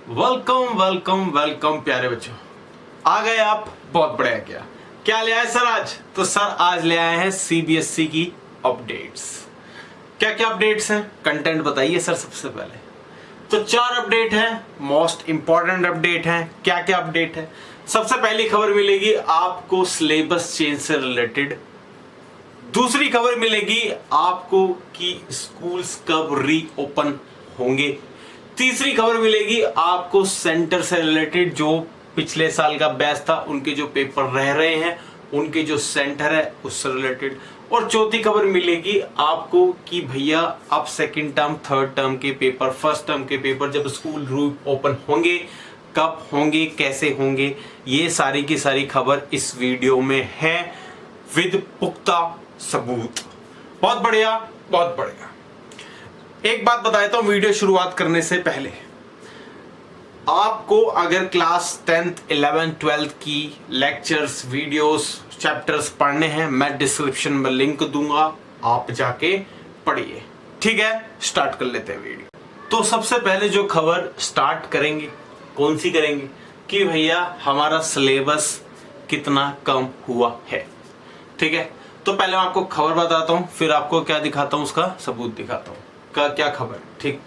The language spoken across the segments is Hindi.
वेलकम वेलकम वेलकम प्यारे बच्चों, आ गए आप। बहुत बढ़िया। क्या ले आए सर आज? तो सर आज ले आए हैं सीबीएसई की अपडेट्स। क्या क्या अपडेट्स हैं? कंटेंट बताइए सर सबसे पहले। तो 4 अपडेट हैं, मोस्ट इंपॉर्टेंट अपडेट हैं। क्या क्या अपडेट है? सबसे पहली खबर मिलेगी आपको सिलेबस चेंज से रिलेटेड। दूसरी खबर मिलेगी आपको कि स्कूल्स कब रीओपन होंगे। तीसरी खबर मिलेगी आपको सेंटर से रिलेटेड, जो पिछले साल का बैच था उनके जो पेपर रह रहे हैं उनके जो सेंटर है उससे रिलेटेड। और चौथी खबर मिलेगी आपको कि भैया अब सेकंड टर्म थर्ड टर्म के पेपर, फर्स्ट टर्म के पेपर जब स्कूल रीओपन होंगे, कब होंगे, कैसे होंगे, ये सारी की सारी खबर इस वीडियो में है विद पुख्ता सबूत। बहुत बढ़िया, बहुत बढ़िया। एक बात बता देता हूं वीडियो शुरुआत करने से पहले, आपको अगर क्लास 10th 11th 12th की लेक्चर्स, वीडियोस, चैप्टर्स पढ़ने हैं, मैं डिस्क्रिप्शन में लिंक दूंगा, आप जाके पढ़िए। ठीक है, स्टार्ट कर लेते हैं वीडियो। तो सबसे पहले जो खबर स्टार्ट करेंगे, कौन सी करेंगे कि भैया हमारा सिलेबस कितना कम हुआ है। ठीक है, तो पहले मैं आपको खबर बताता हूं, फिर आपको क्या दिखाता हूं, उसका सबूत दिखाता हूं। क्या खबर? ठीक,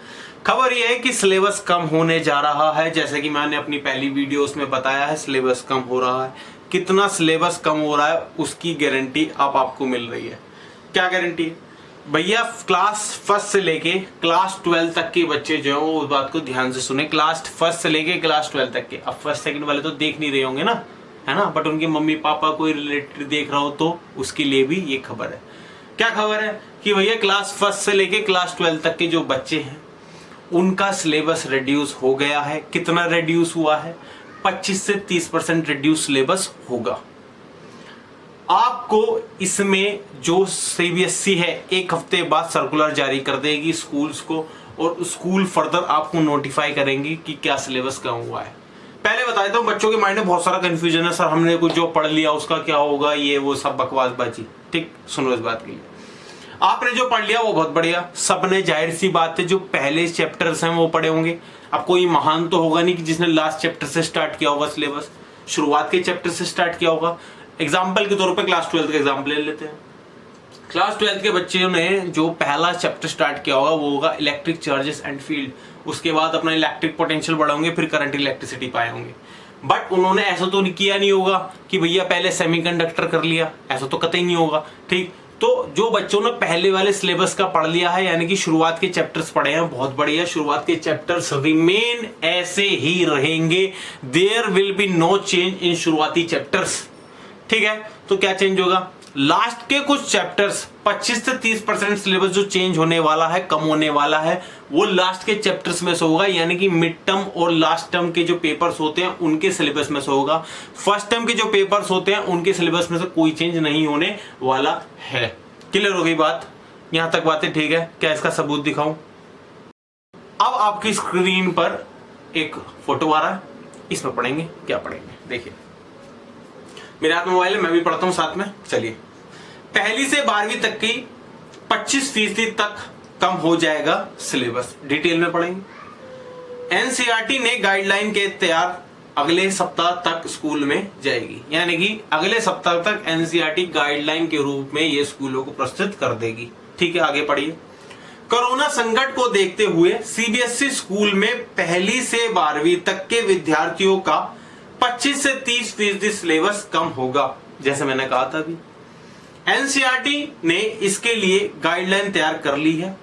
खबर यह है कि सिलेबस कम होने जा रहा है। जैसे कि मैंने अपनी पहली वीडियोस में बताया है, सिलेबस कम हो रहा है। कितना सिलेबस कम हो रहा है उसकी गारंटी अब आपको मिल रही है। क्या गारंटी है भैया? क्लास फर्स्ट से लेके क्लास 12 तक के बच्चे जो है वो उस बात को ध्यान से सुने। क्लास फर्स्ट से लेके क्लास 12 तक के, अब फर्स्ट सेकंड वाले तो देख नहीं रहे होंगे ना, है ना, बट उनके मम्मी पापा कोई रिलेटेड देख रहा हो तो उसके लिए भी ये खबर है। क्या खबर है कि भैया क्लास फर्स्ट से लेके क्लास 12 तक के जो बच्चे हैं उनका सिलेबस रिड्यूस हो गया है। कितना रिड्यूस हुआ है? 25 से 30% रिड्यूस सिलेबस होगा। आपको इसमें जो सीबीएसई है 1 हफ्ते बाद सर्कुलर जारी कर देगी स्कूल्स को, और स्कूल फर्दर आपको नोटिफाई करेंगे कि क्या सिलेबस कम हुआ है। पहले बता देता हूं, बच्चों के माइंड में बहुत सारा कंफ्यूजन है, सर हमने कुछ जो पढ़ लिया उसका क्या होगा, ये वो सब बकवासबाजी। ठीक, सुनो इस बात के लिए, आपने जो पढ़ लिया वो बहुत बढ़िया, सबने जाहिर सी बात है जो पहले चैप्टर्स हैं वो पढ़े होंगे। अब कोई महान तो होगा नहीं कि जिसने लास्ट चैप्टर से स्टार्ट किया होगा सिलेबस, शुरुआत के चैप्टर से स्टार्ट किया होगा। एग्जाम्पल के तौर पे क्लास 12 का एग्जाम्पल ले लेते हैं। क्लास 12 के बच्चों ने जो पहला चैप्टर स्टार्ट किया होगा वो होगा इलेक्ट्रिक चार्जेस एंड फील्ड। उसके बाद अपना इलेक्ट्रिक पोटेंशियल बढ़ाओगे, फिर करंट इलेक्ट्रिसिटी पाए होंगे। बट उन्होंने ऐसा तो किया नहीं होगा कि भैया पहले सेमीकंडक्टर कर लिया, ऐसा तो कतई नहीं होगा। ठीक, तो जो बच्चों ने पहले वाले सिलेबस का पढ़ लिया है, यानी कि शुरुआत के चैप्टर्स पढ़े हैं, बहुत बढ़िया, शुरुआत के चैप्टर्स रिमेन ऐसे ही रहेंगे। There will be no change in शुरुआती चैप्टर्स। ठीक है, तो क्या चेंज होगा? लास्ट के कुछ चैप्टर्स 25 से 30% सिलेबस जो चेंज होने वाला है, कम होने वाला है, वो लास्ट के चैप्टर्स में से होगा। यानी कि मिड टर्म और लास्ट टर्म के जो पेपर्स होते हैं उनके सिलेबस में से होगा। फर्स्ट टर्म के जो पेपर्स होते हैं उनके सिलेबस में से कोई चेंज नहीं होने वाला है। क्लियर हो गई बात? यहां तक बातें ठीक है? क्या इसका सबूत दिखाऊं? अब आपकी स्क्रीन पर एक फोटो आ रहा है, इसमें पढ़ेंगे। क्या पढ़ेंगे देखिए, मेरे हाथ में मोबाइल है, मैं भी पढ़ता हूं साथ में। चलिए, पहली से 12वीं तक की 25% तक कम हो जाएगा सिलेबस। डिटेल में पढ़ेंगे। एनसीईआरटी ने गाइडलाइन के तैयार अगले सप्ताह तक स्कूल में जाएगी, यानी कि अगले सप्ताह तक एनसीईआरटी गाइडलाइन के रूप में ये स्कूलों को प्रस्तुत कर देगी। ठीक है, आगे पढ़िए। कोरोना संकट को देखते हुए सीबीएसई स्कूल में पहली से 12वीं तक के विद्यार्थियों का 25 से 30% सिलेबस कम होगा, जैसे मैंने कहा था अभी। एनसीईआरटी ने इसके लिए गाइडलाइन तैयार कर ली है,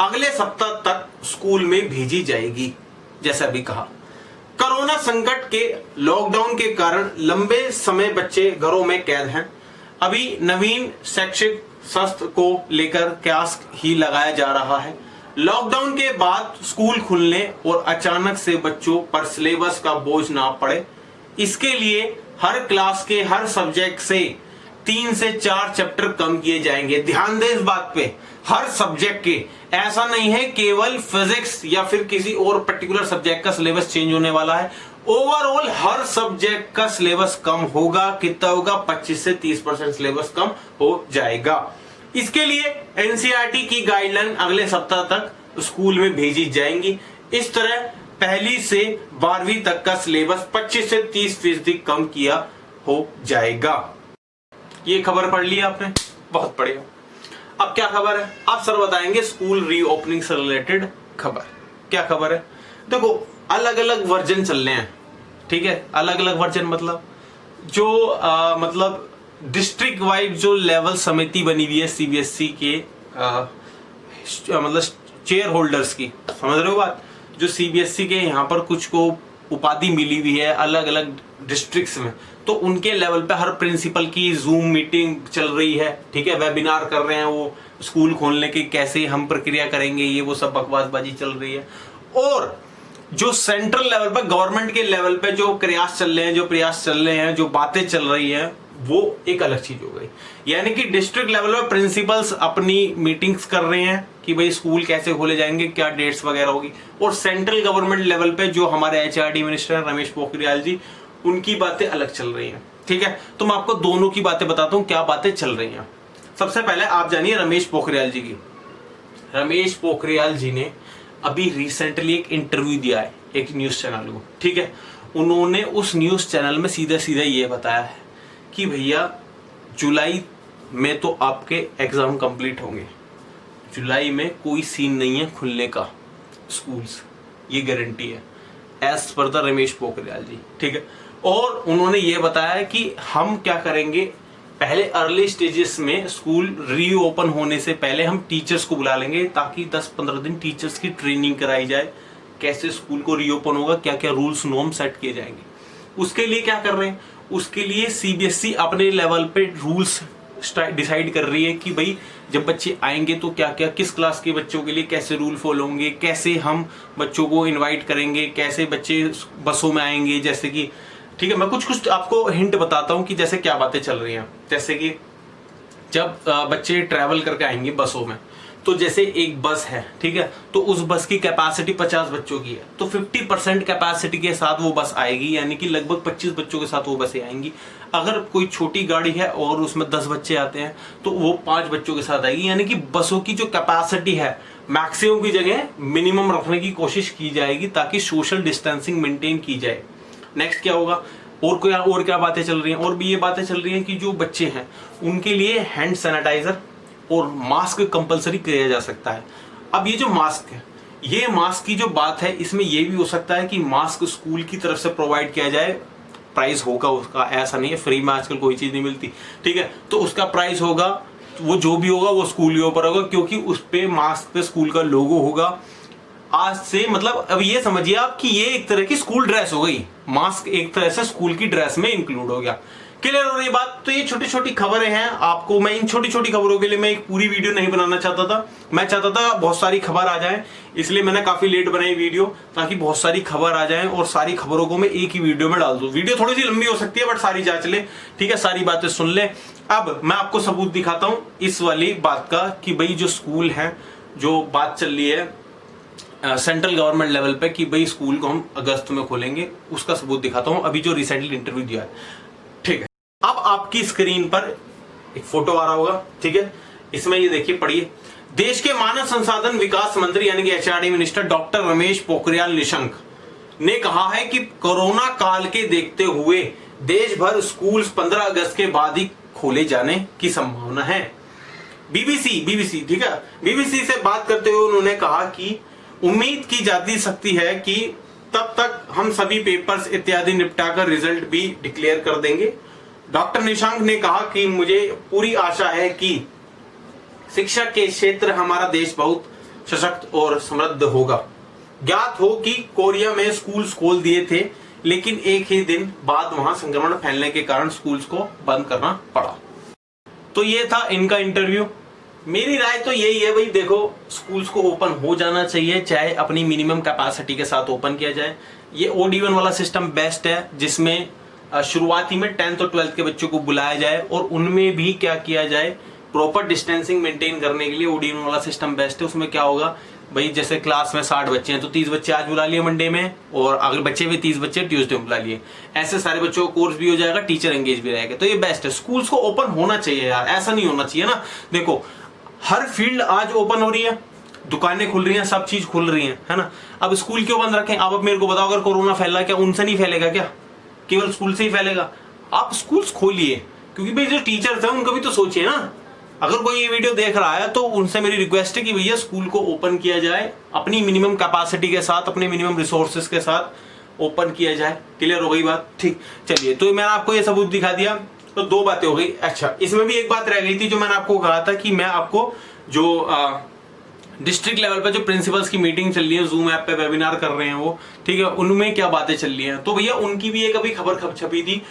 अगले सप्ताह तक स्कूल में भेजी जाएगी, जैसा अभी कहा। कोरोना संकट के लॉकडाउन के कारण लंबे समय बच्चे घरों में कैद हैं। अभी नवीन शैक्षिक सत्र को लेकर क्लास ही लगाया जा रहा है। लॉकडाउन के बाद स्कूल खुलने और अचानक से बच्चों पर सिलेबस का बोझ ना पड़े, इसके लिए हर क्लास के हर सब्जेक्ट से 3 से 4 चैप्टर कम किए जाएंगे। ध्यान दें इस बात पे, हर सब्जेक्ट के, ऐसा नहीं है केवल फिजिक्स या फिर किसी और पर्टिकुलर सब्जेक्ट का सिलेबस चेंज होने वाला है। ओवरऑल हर सब्जेक्ट का सिलेबस कम होगा। कितना होगा? 25 से 30% सिलेबस कम हो जाएगा। इसके लिए एनसीईआरटी की गाइडलाइन अगले सप्ताह तक स्कूल में भेजी जाएंगी। इस तरह पहली से 12वीं तक का सिलेबस 25 से 30% कम किया हो जाएगा। ये खबर पढ़ ली आपने, बहुत बढ़िया। अब क्या खबर है, आप सर बताएंगे स्कूल रीओपनिंग से रिलेटेड खबर। क्या खबर है, देखो अलग अलग वर्जन चल रहे हैं, ठीक है। अलग अलग वर्जन मतलब जो मतलब डिस्ट्रिक्ट वाइड जो लेवल समिति बनी हुई है सीबीएसई के मतलब चेयर होल्डर्स की, समझ रहे हो बात, जो सीबीएसई के यहाँ पर कुछ को उपाधि मिली हुई है अलग अलग डिस्ट्रिक्ट्स में, तो उनके लेवल पे हर प्रिंसिपल की जूम मीटिंग चल रही है, ठीक है। वेबिनार कर रहे हैं वो स्कूल खोलने की, कैसे हम प्रक्रिया करेंगे, ये वो सब बकवासबाजी चल रही है। और जो सेंट्रल लेवल पर गवर्नमेंट के लेवल पे जो प्रयास चल रहे हैं, जो बातें चल रही हैं, वो एक अलग चीज हो गई। यानी कि डिस्ट्रिक्ट लेवल पर प्रिंसिपल्स अपनी मीटिंग्स कर रहे हैं कि भाई स्कूल कैसे खोले जाएंगे, क्या डेट्स वगैरह होगी। और सेंट्रल गवर्नमेंट लेवल पे जो हमारे एचआरडी मिनिस्टर हैं रमेश पोखरियाल जी, उनकी बातें अलग चल रही हैं, ठीक है। तो मैं आपको दोनों की बातें बताता हूं क्या बातें चल रही हैं। सबसे पहले आप जानिए रमेश पोखरियाल जी की। रमेश पोखरियाल जी ने अभी रिसेंटली एक इंटरव्यू दिया है एक न्यूज चैनल को, ठीक है। उन्होंने उस न्यूज चैनल में सीधा सीधा ये बताया है कि भैया जुलाई में तो आपके एग्जाम कंप्लीट होंगे, जुलाई में कोई सीन नहीं है खुलने का स्कूल्स, ये गारंटी है as per the Ramesh Pokhriyal जी, ठीक है। और उन्होंने ये बताया कि हम क्या करेंगे, पहले अर्ली स्टेजेस में स्कूल रीओपन होने से पहले हम टीचर्स को बुला लेंगे ताकि 10-15 दिन टीचर्स की ट्रेनिंग कराई जाए, कैसे स्कूल को रीओपन होगा, क्या क्या रूल्स नॉर्म सेट किए जाएंगे। उसके लिए क्या कर रहे हैं, उसके लिए सीबीएसई अपने लेवल पे रूल्स डिसाइड कर रही है कि भाई जब बच्चे आएंगे तो क्या क्या, किस क्लास के बच्चों के लिए कैसे रूल फॉलो होंगे, कैसे हम बच्चों को इनवाइट करेंगे, कैसे बच्चे बसों में आएंगे, जैसे कि, ठीक है। मैं कुछ कुछ आपको हिंट बताता हूं कि जैसे क्या बातें चल रही हैं। जैसे कि जब बच्चे ट्रैवल करके आएंगे बसों में, तो जैसे एक बस है, ठीक है, तो उस बस की कैपेसिटी 50 बच्चों की है, तो 50% कैपेसिटी के साथ वो बस आएगी, यानी कि लगभग 25 बच्चों के साथ वो बसें आएंगी। अगर कोई छोटी गाड़ी है और उसमें 10 बच्चे आते हैं तो वो 5 बच्चों के साथ आएगी। यानी कि बसों की जो कैपेसिटी है मैक्सिमम की जगह मिनिमम रखने की कोशिश की जाएगी ताकि सोशल डिस्टेंसिंग मेंटेन की जाए। नेक्स्ट क्या होगा, और क्या बातें चल रही हैं, और भी ये बातें चल रही हैं कि जो बच्चे हैं उनके लिए हैंड सैनिटाइजर और मास्क कंपलसरी किया जा सकता है। अब ये जो मास्क है, ये मास्क की जो बात है, इसमें ये भी हो सकता है कि मास्क स्कूल की तरफ से प्रोवाइड किया जाए, प्राइस होगा उसका, ऐसा नहीं है फ्री में आजकल कोई चीज नहीं मिलती, ठीक है। तो उसका प्राइस होगा, वो जो भी होगा वो स्कूल के ऊपर होगा, क्योंकि उस पे मास्क पे स्कूल का लोगो होगा। आज से मतलब अब ये समझिए आप कि ये एक तरह की स्कूल ड्रेस हो गई, मास्क एक तरह से स्कूल की ड्रेस में इंक्लूड हो गया। क्लियर हो रही बात। तो ये छोटी छोटी खबरें हैं, आपको मैं इन छोटी छोटी खबरों के लिए मैं एक पूरी वीडियो नहीं बनाना चाहता था, मैं चाहता था बहुत सारी खबर आ जाए, इसलिए मैंने काफी लेट बनाई वीडियो ताकि बहुत सारी खबर आ जाए और सारी खबरों को मैं एक ही वीडियो में डाल दूं। वीडियो थोड़ी सी लंबी हो सकती है बट सारी जांच ले, ठीक है, सारी बातें सुन ले। अब मैं आपको सबूत दिखाता हूं इस वाली बात का कि भाई जो स्कूल है, जो बात चल रही है सेंट्रल गवर्नमेंट लेवल पे कि भाई स्कूल को हम अगस्त में खोलेंगे, उसका सबूत दिखाता हूं अभी जो रिसेंटली इंटरव्यू दिया है, ठीक है। अब आपकी स्क्रीन पर एक फोटो आ रहा होगा, ठीक है, इसमें ये देखिए, पढ़िए। देश के मानव संसाधन विकास मंत्री यानी कि HRD minister doctor Ramesh Pokhriyal Nishank ने कहा है कि कोरोना काल के देखते हुए देश भर स्कूल 15 अगस्त के बाद ही खोले जाने की संभावना है। बीबीसी, ठीक है, बीबीसी से बात करते हुए उन्होंने कहा कि उम्मीद की जाती सकती है कि तब तक हम सभी पेपर्स इत्यादि निपटाकर रिजल्ट भी डिक्लेयर कर देंगे। डॉक्टर निशंक ने कहा कि मुझे पूरी आशा है कि शिक्षा के क्षेत्र हमारा देश बहुत सशक्त और समृद्ध होगा। ज्ञात हो कि कोरिया में स्कूल्स खोल दिए थे, लेकिन एक ही दिन बाद वहां संक्रमण फैलने के कारण स्कूल्स को बंद करना पड़ा। तो ये था इनका इंटरव्यू। मेरी राय तो यही है भाई, देखो स्कूल्स को ओपन हो जाना चाहिए, चाहे अपनी मिनिमम कैपेसिटी के साथ ओपन किया जाए। ये OD1 वाला सिस्टम बेस्ट है, जिसमें शुरुआती में 10th और 12th के बच्चों को बुलाया जाए और उनमें भी क्या किया जाए, प्रॉपर डिस्टेंसिंग मेंटेन करने के लिए OD1 वाला सिस्टम बेस्ट है। उसमें क्या होगा भाई, जैसे क्लास में 60 बच्चे हैं तो 30 बच्चे आज बुला लिए मंडे में, और अगर बच्चे भी 30 बच्चे ट्यूसडे में बुला लिए, ऐसे सारे बच्चों को कोर्स भी हो जाएगा, टीचर एंगेज भी रहेगा। तो ये बेस्ट है, स्कूल्स को ओपन होना चाहिए यार, ऐसा नहीं होना चाहिए ना। देखो हर फील्ड आज ओपन हो रही है, दुकानें खुल रही हैं, सब चीज खुल रही है ना। अब स्कूल क्यों बंद रखें? अब मेरे को बताओ, अगर कोरोना फैला क्या उनसे नहीं फैलेगा क्या? केवल स्कूल से ही फैलेगा? आप स्कूल्स खोलिए, क्योंकि भाई जो टीचर्स हैं उनका भी तो सोचिए ना। अगर कोई ये वीडियो देख रहा है तो उनसे मेरी रिक्वेस्ट है कि भैया स्कूल को ओपन किया जाए, अपनी मिनिमम कैपेसिटी के साथ, अपने मिनिमम रिसोर्सेज के साथ ओपन किया जाए। क्लियर हो गई बात? ठीक, चलिए, तो मैंने आपको ये सबूत दिखा दिया, तो 2 बातें हो गई। अच्छा, इसमें भी एक बात रह गई थी जो मैंने आपको कहा था कि मैं आपको जो डिस्ट्रिक्ट लेवल पे जो प्रिंसिपल्स की मीटिंग चल रही है, जूम ऐप पे वेबिनार कर रहे हैं वो, ठीक है, उनमें क्या बातें चल रही हैं, तो भैया उनकी भी एक अभी खबर छपी थी।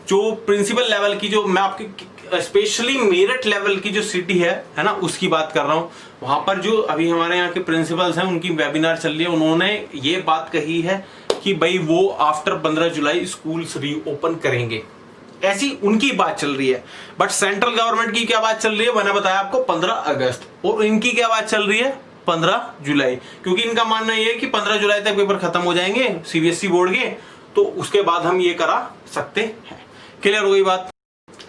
जो प्रिंसिपल लेवल की, जो मैं आपकी स्पेशली मेरठ लेवल की जो सिटी है ना, उसकी बात कर रहा हूँ। वहां पर जो अभी हमारे यहाँ के प्रिंसिपल्स हैं उनकी वेबिनार चल रही है। उन्होंने ये बात कही है कि भाई वो आफ्टर 15 जुलाई स्कूल्स रीओपन करेंगे, ऐसी उनकी बात चल रही है। बट सेंट्रल गवर्नमेंट की क्या बात चल रही है? मैंने बताया आपको 15 अगस्त, और इनकी क्या बात चल रही है? 15 जुलाई, क्योंकि इनका मानना यह है कि 15 जुलाई तक पेपर खत्म हो जाएंगे सीबीएसई बोर्ड के, तो उसके बाद हम ये करा सकते हैं। क्लियर हो गई बात?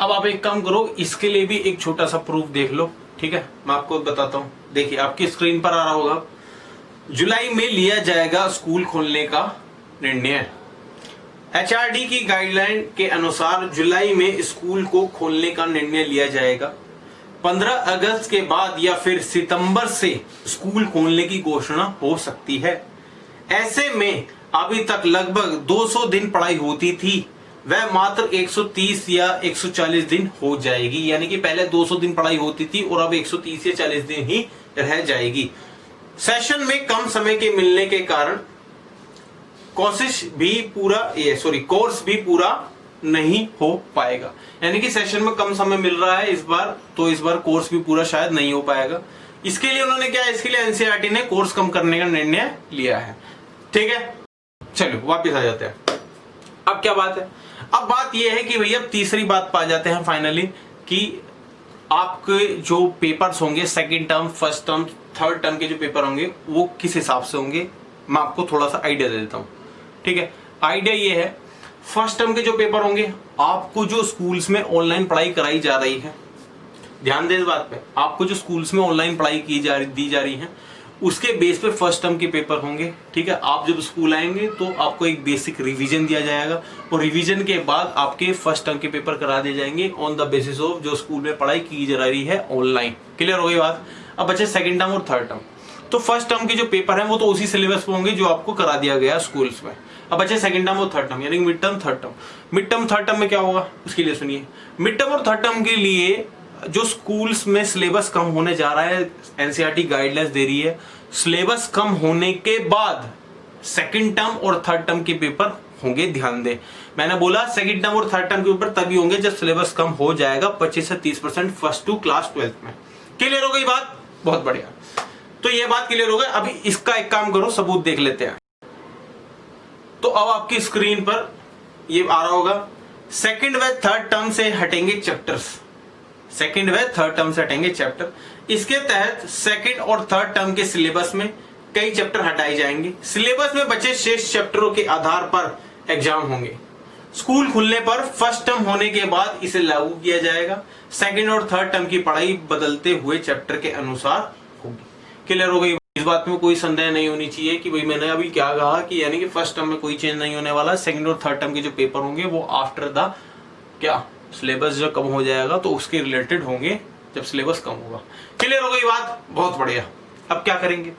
अब आप एक काम करो, इसके लिए भी एक छोटा सा प्रूफ देख लो, ठीक है, मैं आपको बताता हूं। देखिए आपकी स्क्रीन पर आ रहा होगा, जुलाई में लिया जाएगा स्कूल खोलने का निर्णय। एचआरडी की गाइडलाइन के अनुसार जुलाई में स्कूल को खोलने का निर्णय लिया जाएगा। 15 अगस्त के बाद या फिर सितंबर से स्कूल खोलने की घोषणा हो सकती है। ऐसे में अभी तक लगभग 200 दिन पढ़ाई होती थी, वह मात्र 130 या 140 दिन हो जाएगी। यानी कि पहले 200 दिन पढ़ाई होती थी और अब 130 या 40 दिन ही रह जाएगी। सेशन में कम समय के मिलने के कारण कोर्स भी पूरा नहीं हो पाएगा। यानी कि सेशन में कम समय मिल रहा है इस बार, तो इस बार कोर्स भी पूरा शायद नहीं हो पाएगा। इसके लिए उन्होंने क्या, इसके लिए एनसीईआरटी ने कोर्स कम करने का निर्णय लिया है। ठीक है, चलो वापस आ जाते हैं। अब क्या बात है? अब बात यह है कि भैया तीसरी बात पा जाते हैं फाइनली कि आपके जो पेपर्स होंगे, second term, first term, third term के जो पेपर होंगे वो किस हिसाब से होंगे, मैं आपको थोड़ा सा आइडिया दे देता हूं। ठीक है, आइडिया ये है, फर्स्ट टर्म के जो पेपर होंगे, आपको जो स्कूल्स में ऑनलाइन पढ़ाई कराई जा रही है, ध्यान दें इस बात पे, आपको जो स्कूल्स में ऑनलाइन पढ़ाई दी जा रही है, उसके बेस पे फर्स्ट टर्म के पेपर होंगे। ठीक है, आप जब स्कूल आएंगे तो आपको एक बेसिक रिवीजन दिया जाएगा और रिवीजन के बाद आपके फर्स्ट टर्म के पेपर करा दिए जाएंगे ऑन द बेसिस ऑफ जो स्कूल में पढ़ाई की जा रही है ऑनलाइन। क्लियर हो गई बात? अब बचे सेकंड टर्म और थर्ड टर्म। तो फर्स्ट टर्म के जो पेपर हैं वो तो उसी सिलेबस पे होंगे जो आपको करा दिया गया स्कूल्स में। अब बचे सेकंड टर्म और थर्ड टर्म, यानी mid term, third term. Mid term, third term में क्या होगा उसके लिए सुनिए। मिड टर्म और थर्ड टर्म के लिए जो स्कूल्स में सिलेबस कम होने जा रहा है, एनसीईआरटी गाइडलाइंस दे रही है, सिलेबस कम होने के बाद सेकंड टर्म और थर्ड टर्म के पेपर होंगे। ध्यान दें, मैंने बोला सेकंड टर्म और थर्ड टर्म के पेपर तभी होंगे जब सिलेबस कम हो जाएगा 25 से 30% फर्स्ट टू क्लास 12th में। क्लियर हो गई बात? बहुत बढ़िया, तो ये बात क्लियर हो गई। अभी इसका एक काम करो, सबूत देख लेते हैं। तो अब आपकी स्क्रीन पर ये आ रहा होगा, सेकंड व थर्ड टर्म से हटेंगे चैप्टर्स, सेकंड व थर्ड टर्म से हटेंगे चैप्टर। इसके तहत सेकंड और थर्ड टर्म के सिलेबस में कई चैप्टर हटाए जाएंगे। सिलेबस में बचे शेष चैप्टरों के आधार पर एग्जाम होंगे। स्कूल खुलने पर फर्स्ट टर्म होने के बाद इसे लागू किया जाएगा। सेकंड और थर्ड टर्म की पढ़ाई बदलते हुए चैप्टर के अनुसार होगी। क्लियर हो गई? इस बात में कोई संदेह नहीं होनी चाहिए कि भाई मैंने अभी क्या कहा कि यानी कि फर्स्ट टर्म में कोई चेंज नहीं होने वाला। सेकंड और थर्ड टर्म के जो पेपर होंगे वो आफ्टर द क्या सिलेबस जो कम हो जाएगा तो उसके रिलेटेड होंगे जब सिलेबस कम होगा। क्लियर हो गई बात? बहुत बढ़िया। अब क्या करेंगे?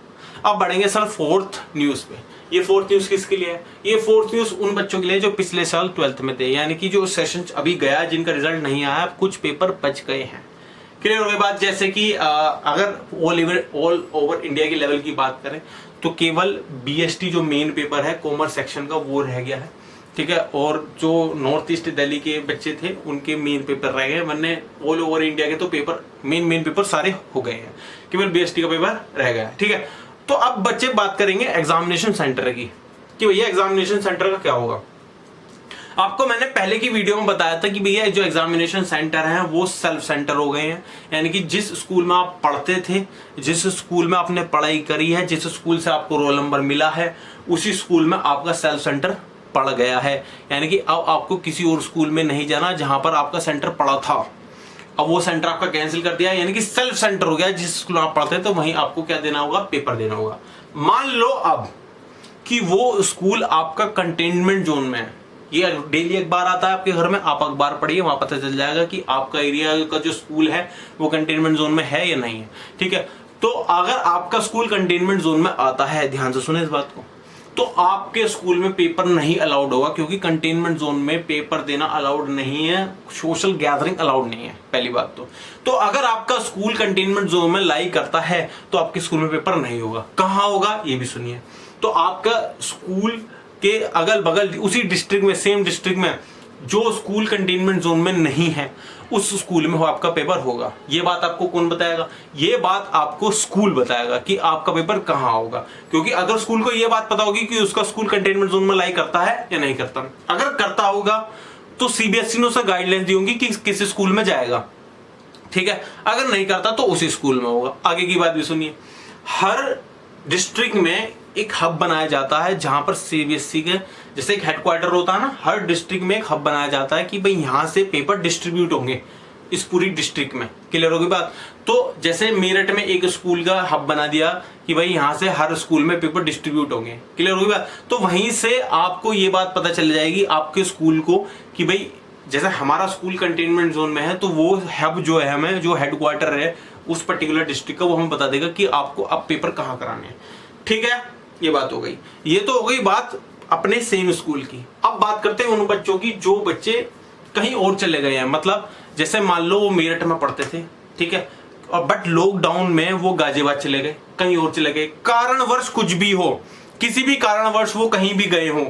अब बढ़ेंगे सर फोर्थ न्यूज पे। ये फोर्थ न्यूज किसके लिए है? ये फोर्थ न्यूज उन बच्चों के लिए जो पिछले साल 12th में थे, यानी कि जो सेशन अभी गया जिनका रिजल्ट नहीं आया, कुछ पेपर बच गए हैं। क्लियर हो गई बात? जैसे कि अगर ऑल ओवर इंडिया के लेवल की बात करें तो केवल बीएसटी जो मेन पेपर है कॉमर्स सेक्शन का वो रह गया है। ठीक है, और जो नॉर्थ ईस्ट दिल्ली के बच्चे थे उनके मेन पेपर रह गए, वरना ऑल ओवर इंडिया के तो पेपर मेन पेपर सारे हो गए हैं, केवल बीएसटी का पेपर रह गया है। ठीक है, तो अब बच्चे बात करेंगे एग्जामिनेशन सेंटर की कि भैया एग्जामिनेशन सेंटर का क्या होगा। आपको मैंने पहले की वीडियो में बताया था कि भैया जो एग्जामिनेशन सेंटर हैं वो सेल्फ सेंटर हो गए हैं, यानी कि जिस स्कूल में आप पढ़ते थे, जिस स्कूल में आपने पढ़ाई करी है, जिस स्कूल से आपको रोल नंबर मिला है, उसी स्कूल में आपका सेल्फ सेंटर पड़ गया है। यानी कि अब आपको किसी और स्कूल में नहीं जाना जहां पर आपका सेंटर पड़ा था। अब वो सेंटर आपका कैंसिल कर दिया, यानी कि सेल्फ सेंटर हो गया। जिस स्कूल में आप पढ़ते हैं तो वहीं आपको क्या देना होगा, पेपर देना होगा। मान लो अब कि वो स्कूल आपका कंटेनमेंट जोन में है, ये डेली अखबार आता है आपके घर में, आप अखबार पढ़िए, वहां पता चल जाएगा कि आपका एरिया का जो स्कूल है वो कंटेनमेंट जोन में है या नहीं है। ठीक है, तो अगर आपका स्कूल कंटेनमेंट जोन में आता है, ध्यान से सुने इस बात को, तो आपके स्कूल में पेपर नहीं अलाउड होगा, क्योंकि कंटेनमेंट जोन में पेपर देना अलाउड नहीं है, सोशल गैदरिंग अलाउड नहीं है, पहली बात तो अगर आपका स्कूल कंटेनमेंट जोन में लाई करता है तो आपके स्कूल में पेपर नहीं होगा। कहां होगा ये भी सुनिए। तो आपका स्कूल के अगल बगल उसी डिस्ट्रिक्ट में, सेम डिस्ट्रिक्ट में जो स्कूल कंटेनमेंट जोन में नहीं है, उस स्कूल में आपका पेपर होगा। ये बात आपको कौन बताएगा? ये बात आपको स्कूल बताएगा कि आपका पेपर कहां होगा। क्योंकि अगर स्कूल को ये बात पता होगी कि उसका स्कूल कंटेनमेंट जोन में लाई करता है या नहीं करता, अगर करता होगा तो सीबीएसई ने उसे गाइडलाइंस दी होंगी कि किस स्कूल में जाएगा। ठीक है, अगर नहीं करता तो उसी स्कूल में होगा। आगे की बात भी सुनिए। हर डिस्ट्रिक्ट में एक हब बनाया जाता है जहां पर सीबीएसई के, जैसे एक हेडक्वार्टर होता है ना, हर डिस्ट्रिक्ट में एक हब बनाया जाता है कि भाई यहां से पेपर डिस्ट्रीब्यूट होंगे इस पूरी डिस्ट्रिक्ट में। क्लियर होगी बात? तो जैसे मेरठ में एक स्कूल का हब बना दिया कि भाई यहां से हर स्कूल में पेपर डिस्ट्रीब्यूट होंगे। क्लियर होगी बात? तो वहीं से आपको ये बात पता चल जाएगी आपके स्कूल को कि भाई जैसे हमारा स्कूल कंटेनमेंट जोन में है तो वो हब जो है, हमें जो हेडक्वार्टर है उस पर्टिकुलर डिस्ट्रिक्ट का, वो हमें बता देगा कि आपको अब पेपर कहाँ कराने हैं। ठीक है, ये बात हो गई। ये तो हो गई बात अपने सेम स्कूल की। अब बात करते हैं उन बच्चों की जो बच्चे कहीं और चले गए हैं। मतलब जैसे मान लो वो मेरठ में पढ़ते थे, ठीक है, और बट लॉकडाउन में वो गाजियाबाद चले गए, कहीं और चले गए, कारणवश कुछ भी हो, किसी भी कारणवश वो कहीं भी गए हो,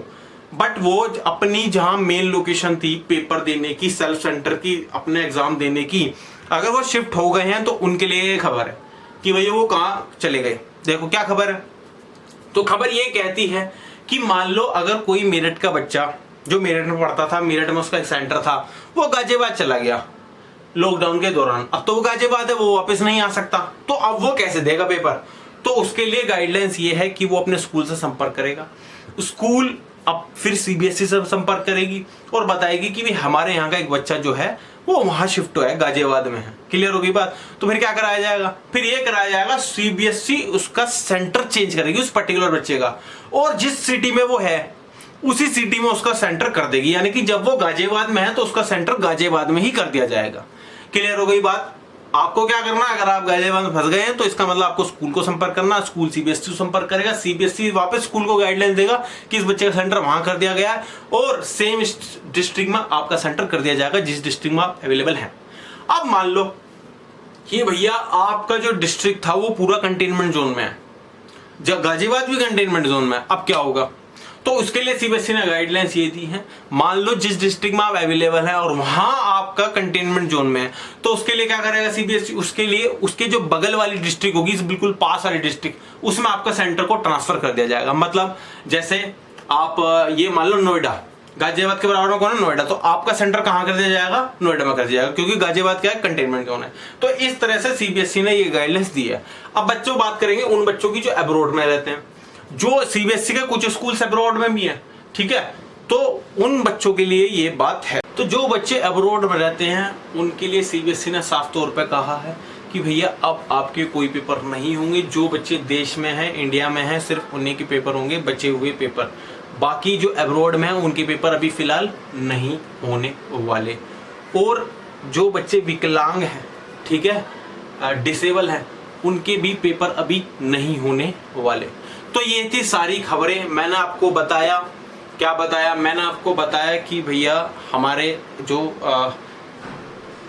बट वो अपनी जहां मेन लोकेशन थी पेपर देने की, सेल्फ सेंटर की, अपने एग्जाम देने की, अगर वो शिफ्ट हो गए हैं तो उनके लिए खबर है कि भैया वो कहाँ चले गए। देखो क्या खबर है, तो खबर ये कहती है कि मान लो अगर कोई मेरठ का बच्चा जो मेरठ में पढ़ता था, मेरठ में उसका एक सेंटर था, वो गाजियाबाद चला गया लॉकडाउन के दौरान, अब तो वो गाजियाबाद है, वो वापस नहीं आ सकता, तो अब वो कैसे देगा पेपर? तो उसके लिए गाइडलाइंस ये है कि वो अपने स्कूल से संपर्क करेगा, स्कूल अब फिर सीबीएसई से संपर्क करेगी और बताएगी कि भी हमारे यहाँ का एक बच्चा जो है वो वहां शिफ्ट हुआ है, गाजियाबाद में है। क्लियर होगी बात? तो फिर क्या कराया जाएगा? फिर ये कराया जाएगा, सीबीएसई उसका सेंटर चेंज करेगी उस पर्टिकुलर बच्चे का, और जिस सिटी में वो है उसी सिटी में उसका सेंटर कर देगी, यानी कि जब वो गाजियाबाद में है तो उसका सेंटर गाजियाबाद में ही कर दिया जाएगा। क्लियर हो गई बात? आपको क्या करना, अगर आप गाजियाबाद में फंस गए हैं तो इसका मतलब आपको स्कूल को संपर्क करना, स्कूल सीबीएसई संपर्क करेगा, सीबीएसई वापस स्कूल को गाइडलाइन देगा कि इस बच्चे का सेंटर वहां कर दिया गया है और सेम डिस्ट्रिक्ट में आपका सेंटर कर दिया जाएगा जिस डिस्ट्रिक्ट में आप अवेलेबल हैं। अब मान लो कि भैया आपका जो डिस्ट्रिक्ट था वो पूरा कंटेनमेंट जोन में है, जब गाजियाबाद भी कंटेनमेंट जोन में है, अब क्या होगा? तो उसके लिए सीबीएसई ने गाइडलाइंस ये दी है, मान लो जिस डिस्ट्रिक्ट में आप अवेलेबल है और वहां आपका कंटेनमेंट जोन में है, तो उसके लिए क्या करेगा सीबीएसई? उसके लिए उसके जो बगल वाली डिस्ट्रिक्ट होगी, बिल्कुल पास वाली डिस्ट्रिक्ट, उसमें आपका सेंटर को ट्रांसफर कर दिया जाएगा। मतलब जैसे आप ये मान लो नोएडा, गाजियाबाद के बराबर में कौन है? नोएडा, तो आपका सेंटर कहां कर दिया जाएगा? नोएडा में कर दिया जाएगा, क्योंकि गाजियाबाद क्या है? कंटेनमेंट जोन है। तो इस तरह से सीबीएसई ने ये गाइडलाइंस दी है। अब बच्चों बात करेंगे उन बच्चों की जो अब्रॉड में रहते हैं, जो सीबीएसई के कुछ स्कूल अब्रॉड में भी है, ठीक है, तो उन बच्चों के लिए ये बात है। तो जो बच्चे अब्रॉड में रहते हैं उनके लिए सीबीएसई ने साफ तौर पे कहा है कि भैया अब आपके कोई पेपर नहीं होंगे, जो बच्चे देश में हैं, इंडिया में हैं, सिर्फ उन्हीं के पेपर होंगे, बचे हुए पेपर। बाकी जो अब्रॉड में हैं उनके पेपर अभी फिलहाल नहीं होने वाले। और जो बच्चे विकलांग हैं, ठीक है, डिसेबल हैं, उनके भी पेपर अभी नहीं होने वाले। तो ये थी सारी खबरें। मैंने आपको बताया, क्या बताया? मैंने आपको बताया कि भैया हमारे जो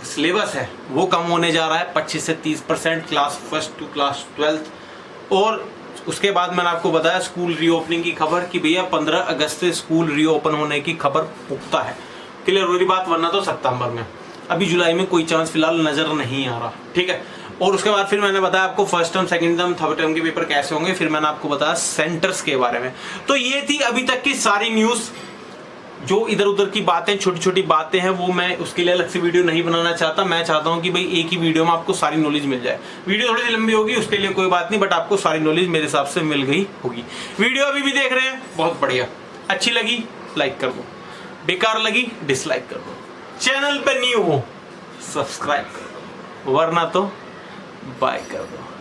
सिलेबस है वो कम होने जा रहा है 25 से 30% class first to class 12th। और उसके बाद मैंने आपको बताया स्कूल रीओपनिंग की खबर कि भैया 15 अगस्त से स्कूल रीओपन होने की खबर पुख्ता है। क्लियर हो रही बात? वरना तो सितंबर में, अभी जुलाई में कोई चांस फिलहाल नजर नहीं आ रहा, ठीक है। और उसके बाद फिर मैंने बताया आपको first term, second term, third term के पेपर कैसे होंगे, फिर मैंने आपको बताया सेंटर्स के बारे में। तो ये थी अभी तक की सारी न्यूज। जो इधर उधर की बातें, छोटी छोटी बातें हैं, वो मैं उसके लिए अलग से वीडियो नहीं बनाना चाहता। मैं चाहता हूं कि भाई एक ही वीडियो में आपको सारी नॉलेज मिल जाए। वीडियो थोड़ी सी लंबी होगी, उसके लिए कोई बात नहीं, बट आपको सारी नॉलेज मेरे हिसाब से मिल गई होगी। वीडियो अभी भी देख रहे हैं, बहुत बढ़िया। अच्छी लगी लाइक कर दो, बेकार लगी डिसलाइक कर दो। चैनल पर न्यू हो सब्सक्राइब कर दो। वरना तो बाय कर दो।